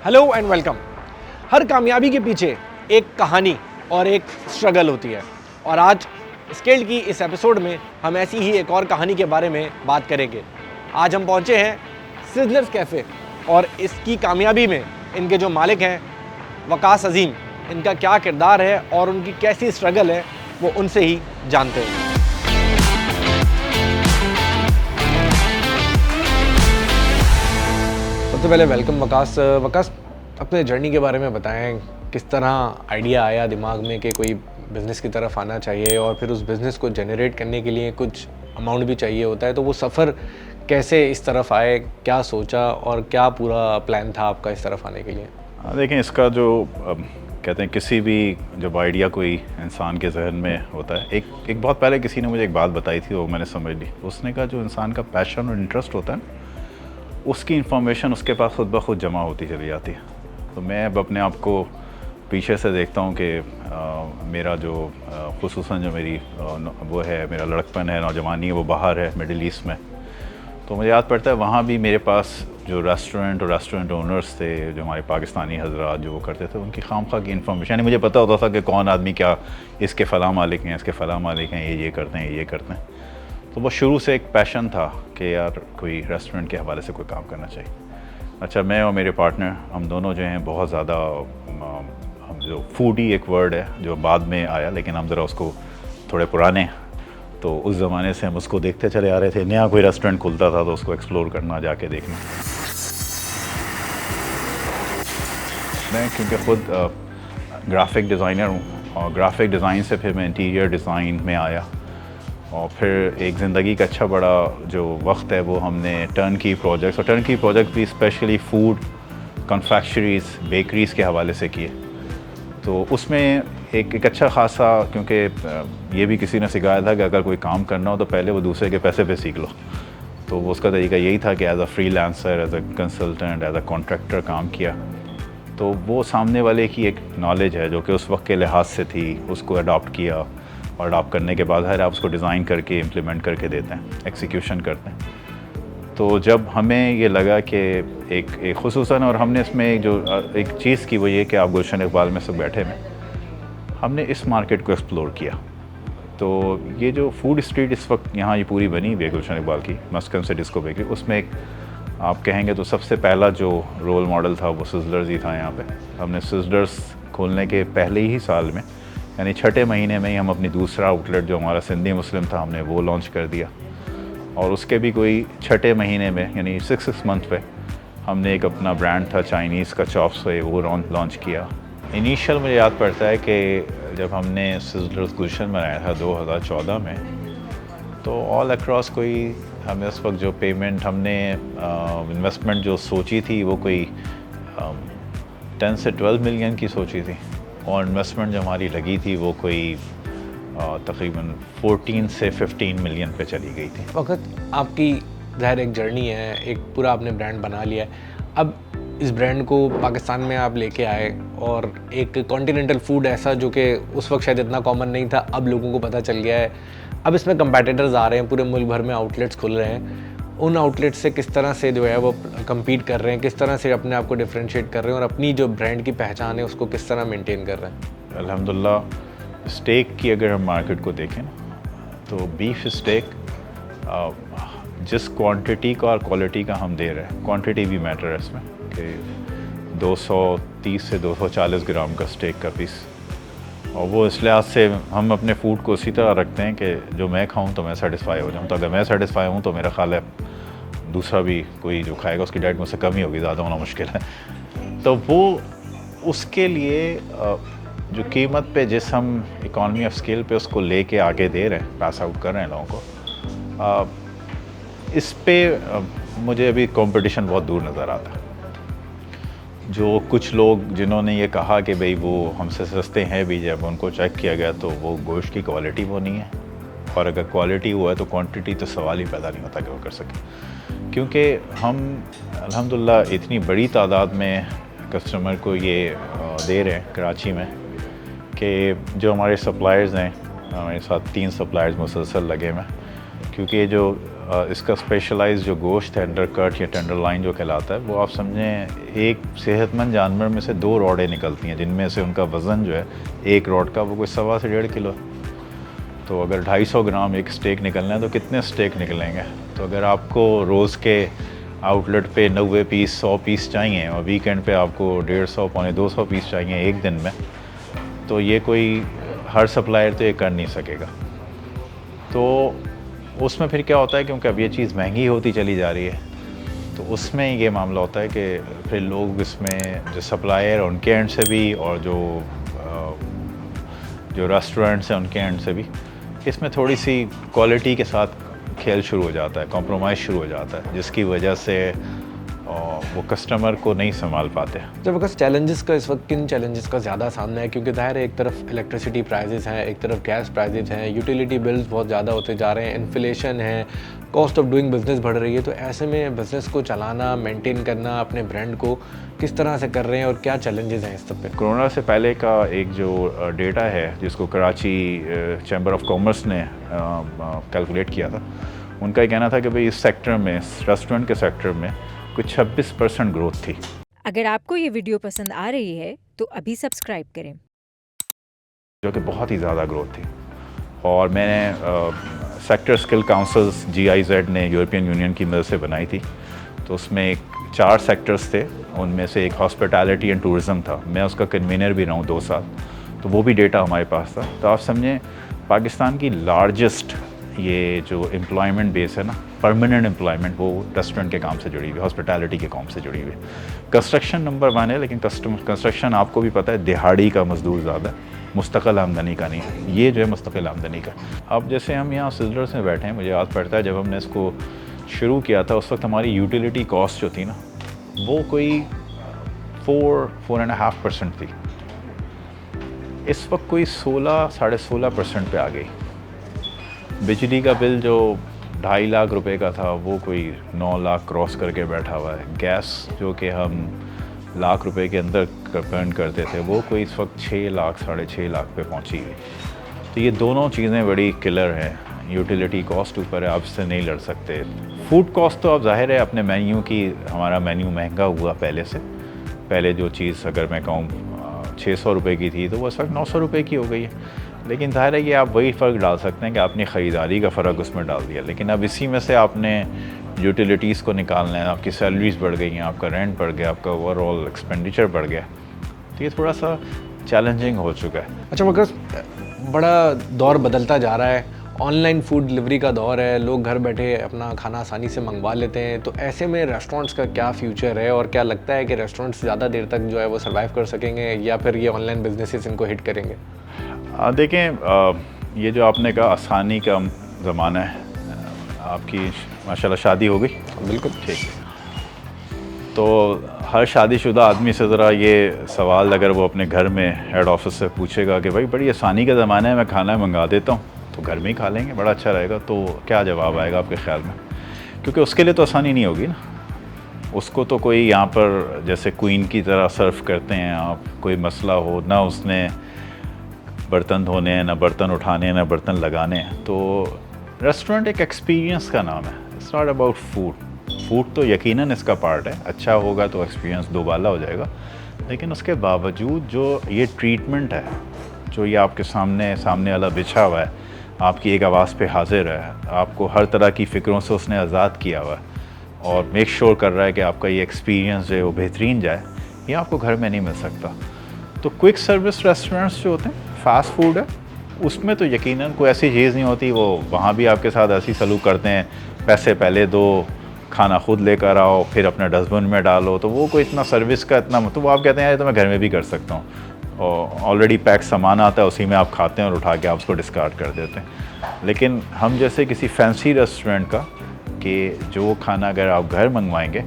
Hello and welcome. हर कामयाबी के पीछे एक कहानी और एक स्ट्रगल होती है और आज स्केल्ड की इस एपिसोड में हम ऐसी ही एक और कहानी के बारे में बात करेंगे। आज हम पहुंचे हैं सिज़लर्स कैफ़े और इसकी कामयाबी में इनके जो मालिक हैं वकास अजीम, इनका क्या किरदार है और उनकी कैसी स्ट्रगल है वो उनसे ही जानते हैं। सबसे पहले वेलकम वकास। वकास, अपने जर्नी के बारे में बताएं, किस तरह आइडिया आया दिमाग में कि कोई बिज़नेस की तरफ आना चाहिए और फिर उस बिज़नेस को जनरेट करने के लिए कुछ अमाउंट भी चाहिए होता है, तो वो सफ़र कैसे इस तरफ आए, क्या सोचा और क्या पूरा प्लान था आपका इस तरफ आने के लिए? देखें, इसका जो कहते हैं किसी भी जब आइडिया कोई इंसान के जहन में होता है, एक बहुत पहले किसी ने मुझे एक बात बताई थी, वो मैंने समझ ली। उसने कहा जो इंसान का पैशन और इंटरेस्ट होता है उसकी इंफॉर्मेशन उसके पास खुद ब खुद जमा होती चली जाती है। तो मैं अब अपने आप को पीछे से देखता हूँ कि मेरा जो खुसूसन जो मेरी वो है, मेरा लड़कपन है, नौजवानी है, वो बाहर है मिडिल ईस्ट में। तो मुझे याद पड़ता है वहाँ भी मेरे पास जो रेस्टोरेंट ओनर्स थे, जो हमारे पाकिस्तानी हजरात जो वो करते थे, उनकी खामखा की इन्फॉर्मेशन, यानी मुझे पता होता था कि कौन आदमी क्या, इसके फ़लाँ मालिक हैं, इसके फ़लाँ मालिक हैं, ये करते हैं, ये करते हैं। तो वो शुरू से एक पैशन था कि यार कोई रेस्टोरेंट के हवाले से कोई काम करना चाहिए। अच्छा, मैं और मेरे पार्टनर, हम दोनों जो हैं बहुत ज़्यादा, हम जो फूडी एक वर्ड है जो बाद में आया, लेकिन हम ज़रा उसको थोड़े पुराने, तो उस ज़माने से हम उसको देखते चले आ रहे थे। नया कोई रेस्टोरेंट खुलता था तो उसको एक्सप्लोर करना, जाके देखना। मैं क्योंकि ख़ुद ग्राफिक डिज़ाइनर हूँ और ग्राफिक डिज़ाइन से फिर मैं इंटीरियर डिज़ाइन में आया और फिर एक ज़िंदगी का अच्छा बड़ा जो वक्त है वो हमने टर्न की प्रोजेक्ट भी स्पेशली फूड, कन्फेक्शनरीज़, बेकरीज़ के हवाले से किए। तो उसमें एक अच्छा खासा, क्योंकि ये भी किसी ने सिखाया था कि अगर कोई काम करना हो तो पहले वो दूसरे के पैसे पे सीख लो। तो उसका तरीका यही था कि as a freelancer, as a consultant, as a contractor काम किया। तो वो सामने वाले की एक नॉलेज है जो कि उस वक्त के लिहाज से थी, उसको अडॉप्ट किया और अडॉप्ट करने के बाद हर आप उसको डिज़ाइन करके इम्प्लीमेंट करके देते हैं, एक्सिक्यूशन करते हैं। तो जब हमें ये लगा कि एक खुसूसन, और हमने इसमें जो एक चीज़ की वो ये कि आप गुलशन इकबाल में सब बैठे में, हमने इस मार्केट को एक्सप्लोर किया। तो ये जो फूड स्ट्रीट इस वक्त यहाँ ये पूरी बनी हुई है गुलशन इकबाल की, मस्कन से डिस्को बेकरी, उसमें एक आप कहेंगे तो सबसे पहला जो रोल मॉडल था वो सिज़लर्स ही था यहाँ पे। हमने सिज़लर्स खोलने के पहले ही साल में, यानी छठे महीने में ही, हम अपनी दूसरा आउटलेट जो हमारा सिंधी मुस्लिम था, हमने वो लॉन्च कर दिया। और उसके भी कोई छठे महीने में, यानी 6 मंथ पे, हमने एक अपना ब्रांड था चाइनीज़ का, चॉप्स है, वो लॉन्च किया। इनिशियल मुझे याद पड़ता है कि जब हमने सिज़लर्स गुलशन बनाया था 2014 में, तो ऑल अक्रॉस कोई, हमें उस वक्त जो पेमेंट हमने इन्वेस्टमेंट जो सोची थी वो कोई 10 से 12 मिलियन की सोची थी, और इन्वेस्टमेंट जो हमारी लगी थी वो कोई तकरीबन 14 से 15 मिलियन पे चली गई थी। वक्त आपकी ज़ाहिर एक जर्नी है, एक पूरा आपने ब्रांड बना लिया है। अब इस ब्रांड को पाकिस्तान में आप लेके आए और एक कॉन्टिनेंटल फूड ऐसा जो कि उस वक्त शायद इतना कॉमन नहीं था, अब लोगों को पता चल गया है। अब इसमें कंपेटिटर्स आ रहे हैं, पूरे मुल्क भर में आउटलेट्स खुल रहे हैं। उन आउटलेट्स से किस तरह से जो है वो कम्पीट कर रहे हैं, किस तरह से अपने आप को डिफ्रेंशिएट कर रहे हैं और अपनी जो ब्रांड की पहचान है उसको किस तरह मेंटेन कर रहे हैं? अल्हम्दुलिल्लाह, स्टेक की अगर हम मार्केट को देखें ना, तो बीफ स्टेक जिस क्वांटिटी का और क्वालिटी का हम दे रहे हैं, क्वांटिटी भी मैटर है इसमें, कि 230 से 240 ग्राम का स्टेक का पीस, और वो इस लिहाज से हम अपने फूड को उसी तरह रखते हैं कि जो मैं खाऊं तो मैं सेटिस्फाई हो जाऊं। तो अगर मैं सेटिस्फाई हूं तो मेरा ख्याल है दूसरा भी कोई जो खाएगा उसकी डाइट मुझसे कम ही होगी, ज़्यादा होना मुश्किल है। तो वो उसके लिए जो कीमत पे, जिस हम इकॉनमी ऑफ स्केल पे उसको लेके आगे दे रहे हैं, पास आउट कर रहे हैं लोगों को, इस पे मुझे अभी कंपटीशन बहुत दूर नज़र आता है। जो कुछ लोग जिन्होंने ये कहा कि भाई वो हमसे सस्ते हैं भी, जब उनको चेक किया गया तो वो गोश्त की क्वालिटी वो नहीं है, और अगर क्वालिटी वो है तो क्वांटिटी तो सवाल ही पैदा नहीं होता कि वो कर सके। क्योंकि हम अल्हम्दुलिल्लाह इतनी बड़ी तादाद में कस्टमर को ये दे रहे हैं कराची में, कि जो हमारे सप्लायर्स हैं, हमारे साथ 3 सप्लायर्स मुसलसल लगे हुए हैं, क्योंकि जो इसका स्पेशलाइज्ड जो गोश्त है अंडर कट या टेंडर लाइन जो कहलाता है, वो आप समझें एक सेहतमंद जानवर में से 2 रॉडें निकलती हैं, जिनमें से उनका वज़न जो है एक रॉड का वो कोई 1.25 से 1.5 किलो है। तो अगर 250 ग्राम एक स्टेक निकलना है तो कितने स्टेक निकलेंगे? तो अगर आपको रोज़ के आउटलेट पे 90 पीस 100 पीस चाहिए और वीकेंड पे आपको 150 पौने 200 पीस चाहिए एक दिन में, तो ये कोई हर सप्लायर तो ये कर नहीं सकेगा। तो उसमें फिर क्या होता है, क्योंकि अब ये चीज़ महंगी होती चली जा रही है, तो उसमें ये मामला होता है कि फिर लोग इसमें जो सप्लायर उनके एंड से भी और जो रेस्टोरेंट्स हैं उनके एंड से भी इसमें थोड़ी सी क्वालिटी के साथ खेल शुरू हो जाता है, कॉम्प्रोमाइज़ शुरू हो जाता है, जिसकी वजह से वो कस्टमर को नहीं संभाल पाते। जब अगर चैलेंजेस का इस वक्त किन चैलेंजेस का ज़्यादा सामना है, क्योंकि ज़ाहिर है एक तरफ इलेक्ट्रिसिटी प्राइजेस हैं, एक तरफ गैस प्राइजेस हैं, यूटिलिटी बिल्स बहुत ज़्यादा होते जा रहे हैं, इन्फ्लेशन है, कॉस्ट ऑफ डूइंग बिज़नेस बढ़ रही है, तो ऐसे में बिज़नेस को चलाना, मेंटेन करना, अपने ब्रांड को किस तरह से कर रहे हैं और क्या चैलेंजेस हैं इस सब पे? कोरोना से पहले का एक जो डेटा है जिसको कराची चैम्बर ऑफ कॉमर्स ने कैलकुलेट किया था, उनका ये कहना था कि भाई इस सेक्टर में, रेस्टोरेंट के सेक्टर में कुछ 26% ग्रोथ थी। अगर आपको ये वीडियो पसंद आ रही है तो अभी सब्सक्राइब करें, जो कि बहुत ही ज़्यादा ग्रोथ थी। और मैंने सेक्टर स्किल काउंसिल्स GIZ ने यूरोपियन यूनियन की मदद से बनाई थी, तो उसमें 4 सेक्टर्स थे, उनमें से एक हॉस्पिटैलिटी एंड टूरिज़म था। मैं उसका कन्वीनर भी रहा हूँ 2 साल, तो वो भी डेटा हमारे पास था। तो आप समझें पाकिस्तान की लार्जेस्ट ये जो एम्प्लॉयमेंट बेस है ना, परमानेंट एम्प्लॉयमेंट, वो रेस्टोरेंट के काम से जुड़ी हुई है, हॉस्पिटैलिटी के काम से जुड़ी हुई है। कंस्ट्रक्शन नंबर 1 है, लेकिन कंस्ट्रक्शन आपको भी पता है दिहाड़ी का मजदूर ज़्यादा है, मुस्तकिल आमदनी का नहीं है। ये जो है मुस्तकिल आमदनी का। अब जैसे हम यहाँ सिजलर्स में बैठे हैं, मुझे याद पड़ता है जब हमने इसको शुरू किया था उस वक्त हमारी यूटिलिटी कॉस्ट जो थी ना, वो कोई 4.5% थी। इस वक्त कोई 16-16.5% पे आ गई। बिजली का बिल जो 2.5 लाख रुपए का था वो कोई 9 लाख क्रॉस करके बैठा हुआ है। गैस जो कि हम लाख रुपए के अंदर बर्न करते थे, वो कोई इस वक्त 6 लाख 6.5 लाख पे पहुंची हुई। तो ये दोनों चीज़ें बड़ी किलर हैं। यूटिलिटी कॉस्ट ऊपर है, आप इससे नहीं लड़ सकते। फूड कॉस्ट तो अब जाहिर है अपने मेन्यू की, हमारा मेन्यू महंगा हुआ पहले से। पहले जो चीज़ अगर मैं कहूँ 600 रुपये की थी, तो वो इस वक्त 900 रुपये की हो गई है। लेकिन जाहिर है कि आप वही फ़र्क डाल सकते हैं कि आपने ख़रीदारी का फ़र्क उसमें डाल दिया, लेकिन अब इसी में से आपने यूटिलिटीज़ को निकालना है, आपकी सैलरीज़ बढ़ गई हैं, आपका रेंट बढ़ गया, आपका ओवरऑल एक्सपेंडिचर बढ़ गया, तो ये थोड़ा सा चैलेंजिंग हो चुका है। अच्छा मगर बड़ा दौर बदलता जा रहा है, ऑनलाइन फूड डिलीवरी का दौर है, लोग घर बैठे अपना खाना आसानी से मंगवा लेते हैं, तो ऐसे में रेस्टोरेंट्स का क्या फ्यूचर है और क्या लगता है कि रेस्टोरेंट्स ज़्यादा देर तक जो है वो सर्वाइव कर सकेंगे या फिर ये ऑनलाइन बिजनेसेस इनको हिट करेंगे? देखें, ये जो आपने कहा आसानी का ज़माना है, आपकी माशाल्लाह शादी हो गई? बिल्कुल ठीक है। तो हर शादीशुदा आदमी से ज़रा ये सवाल अगर वो अपने घर में हेड ऑफिस से पूछेगा कि भाई बड़ी आसानी का ज़माना है, मैं खाना मंगा देता हूँ तो घर में ही खा लेंगे, बड़ा अच्छा रहेगा, तो क्या जवाब आएगा आपके ख्याल में? क्योंकि उसके लिए तो आसानी नहीं होगी ना। उसको तो कोई यहाँ पर जैसे क्वीन की तरह सर्व करते हैं आप, कोई मसला हो ना, उसने बर्तन धोने हैं, ना बर्तन उठाने हैं, ना बर्तन लगाने हैं। तो रेस्टोरेंट एक एक्सपीरियंस का नाम है, इट्स नॉट अबाउट फूड तो यकीनन इसका पार्ट है, अच्छा होगा तो एक्सपीरियंस दोबाला हो जाएगा, लेकिन उसके बावजूद जो ये ट्रीटमेंट है, जो ये आपके सामने वाला बिछा हुआ है, आपकी एक आवाज़ पे हाजिर है, आपको हर तरह की फ़िक्रों से उसने आज़ाद किया हुआ है और मेक श्योर कर रहा है कि आपका ये एक्सपीरियंस जो है वो बेहतरीन जाए, ये आपको घर में नहीं मिल सकता। तो क्विक सर्विस रेस्टोरेंट्स जो होते हैं, फास्ट फूड है, उसमें तो यकीनन कोई ऐसी चीज़ नहीं होती, वो वहाँ भी आपके साथ ऐसी सलूक करते हैं, पैसे पहले दो, खाना खुद लेकर आओ, फिर अपना डस्टबिन में डालो, तो वो कोई इतना सर्विस का इतना, तो वो आप कहते हैं तो मैं घर में भी कर सकता हूँ, और ऑलरेडी पैक सामान आता है, उसी में आप खाते हैं और उठा के आप उसको डिस्कार्ड कर देते हैं। लेकिन हम जैसे किसी फैंसी रेस्टोरेंट का कि जो खाना अगर आप घर मंगवाएंगे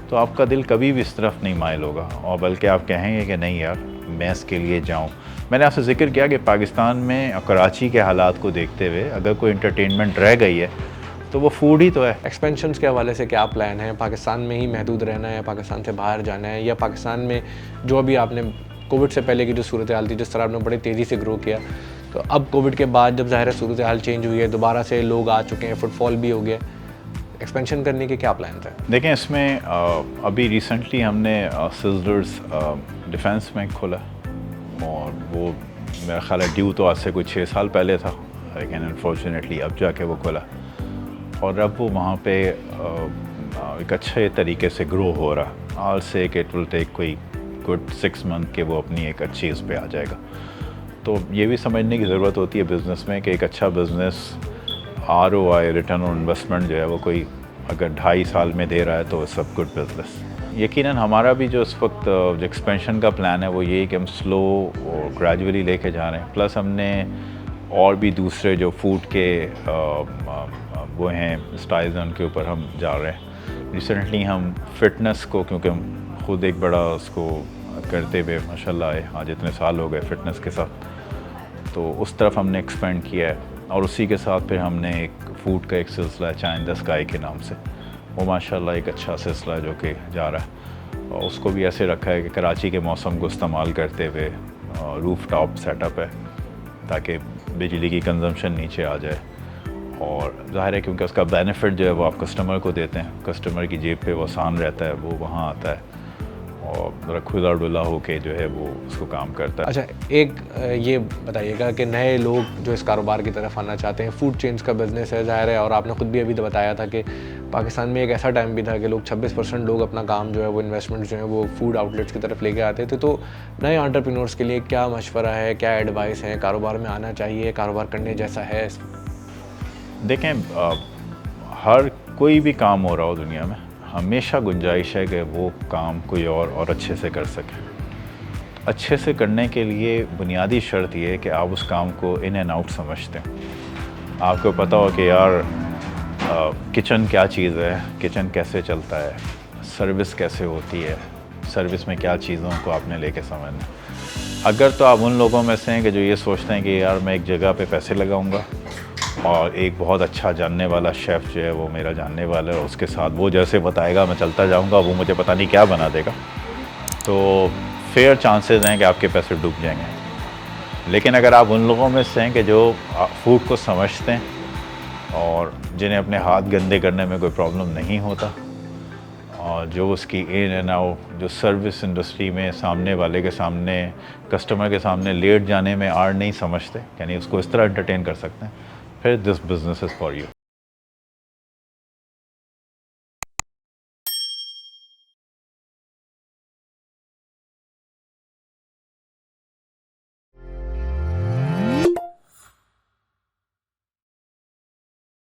तो आपका दिल कभी भी इस तरफ नहीं माइल होगा, और बल्कि आप कहेंगे कि नहीं यार मैं इसके लिए जाऊँ। मैंने आपसे जिक्र किया कि पाकिस्तान में कराची के हालात को देखते हुए अगर कोई इंटरटेनमेंट रह गई है तो वो फूड ही तो है। एक्सपेंशंस के हवाले से क्या प्लान है? पाकिस्तान में ही महदूद रहना है, पाकिस्तान से बाहर जाना है, या पाकिस्तान में जो अभी आपने कोविड से पहले की जो सूरत हाल थी, जिस तरह आपने बड़ी तेज़ी से ग्रो किया, तो अब कोविड के बाद जब ज़ाहिर है सूरत हाल चेंज हुई है, दोबारा से लोग आ चुके हैं, फुटफॉल भी हो गया, एक्सपेंशन करने के क्या प्लान्स हैं? देखें, इसमें अभी रिसेंटली हमने सिजलर्स डिफेंस में खोला और वो मेरा ख्याल है ड्यू तो आज से कुछ 6 साल पहले था, लेकिन अनफॉर्चुनेटली अब जाके वो खोला और अब वो वहाँ पे एक अच्छे तरीके से ग्रो हो रहा। आल से इट विल टेक कोई गुड 6 मंथ के वो अपनी एक अच्छी इस पे आ जाएगा। तो ये भी समझने की ज़रूरत होती है बिज़नेस में कि एक अच्छा business ROI return on investment जो है वो कोई अगर 2.5 साल में दे रहा है तो सब गुड बिज़नेस। यकीनन हमारा भी जो इस वक्त जो एक्सपेंशन का प्लान है वो ये कि हम स्लो और ग्रेजुअली लेके जा रहे हैं। प्लस हमने और भी दूसरे जो फूड के वो हैं स्टाइल्स हैं उनके ऊपर हम जा रहे हैं। रिसेंटली हम फिटनेस को, क्योंकि हम खुद एक बड़ा उसको करते हुए माशाल्लाह आज इतने साल हो गए फिटनेस के साथ, तो उस तरफ हमने एक्सपेंड किया है। और उसी के साथ फिर हमने एक फ़ूड का एक सिलसिला है चाइना द स्काई के नाम से, वो माशाल्लाह एक अच्छा सिलसिला जो कि जा रहा है। और उसको भी ऐसे रखा है कि कराची के मौसम को इस्तेमाल करते हुए रूफ टॉप सेटअप है ताकि बिजली की कंजम्पशन नीचे आ जाए। और ज़ाहिर है क्योंकि उसका बेनिफिट जो है वो आप कस्टमर को देते हैं, कस्टमर की जेब पे वो आसान रहता है, वो वहाँ आता है और खुला डुला होके जो है वो उसको काम करता है। अच्छा, एक ये बताइएगा कि नए लोग जो इस कारोबार की तरफ आना चाहते हैं, फूड चेन्स का बिज़नेस है ज़ाहिर है, और आपने ख़ुद भी अभी तो बताया था कि पाकिस्तान में एक ऐसा टाइम भी था कि लोग 26% लोग अपना काम जो है वो इन्वेस्टमेंट जो है वो फूड आउटलेट्स की तरफ लेके आते थे। तो नए एंटरप्रेन्योर्स के लिए क्या मशवरा है, क्या एडवाइस है? कारोबार में आना चाहिए, कारोबार करने जैसा है? देखें, हर कोई भी काम हो रहा हो दुनिया में हमेशा गुंजाइश है कि वो काम कोई और अच्छे से कर सके। अच्छे से करने के लिए बुनियादी शर्त ये है कि आप उस काम को इन एंड आउट समझते हैं। आपको पता हो कि यार किचन क्या चीज़ है, किचन कैसे चलता है, सर्विस कैसे होती है, सर्विस में क्या चीज़ों को आपने लेके समझना। अगर तो आप उन लोगों में से हैं कि जो ये सोचते हैं कि यार मैं एक जगह पे पैसे लगाऊंगा और एक बहुत अच्छा जानने वाला शेफ़ जो है वो मेरा जानने वाला है, उसके साथ वो जैसे बताएगा मैं चलता जाऊंगा, वो मुझे पता नहीं क्या बना देगा, तो फेयर चांसेस हैं कि आपके पैसे डूब जाएंगे। लेकिन अगर आप उन लोगों में से हैं कि जो फूड को समझते हैं और जिन्हें अपने हाथ गंदे करने में कोई प्रॉब्लम नहीं होता और जो उसकी इन एंड आउट जो सर्विस इंडस्ट्री में सामने वाले के सामने कस्टमर के सामने लेट जाने में आर नहीं समझते, यानी उसको इस तरह एंटरटेन कर सकते हैं, फिर this business is for you.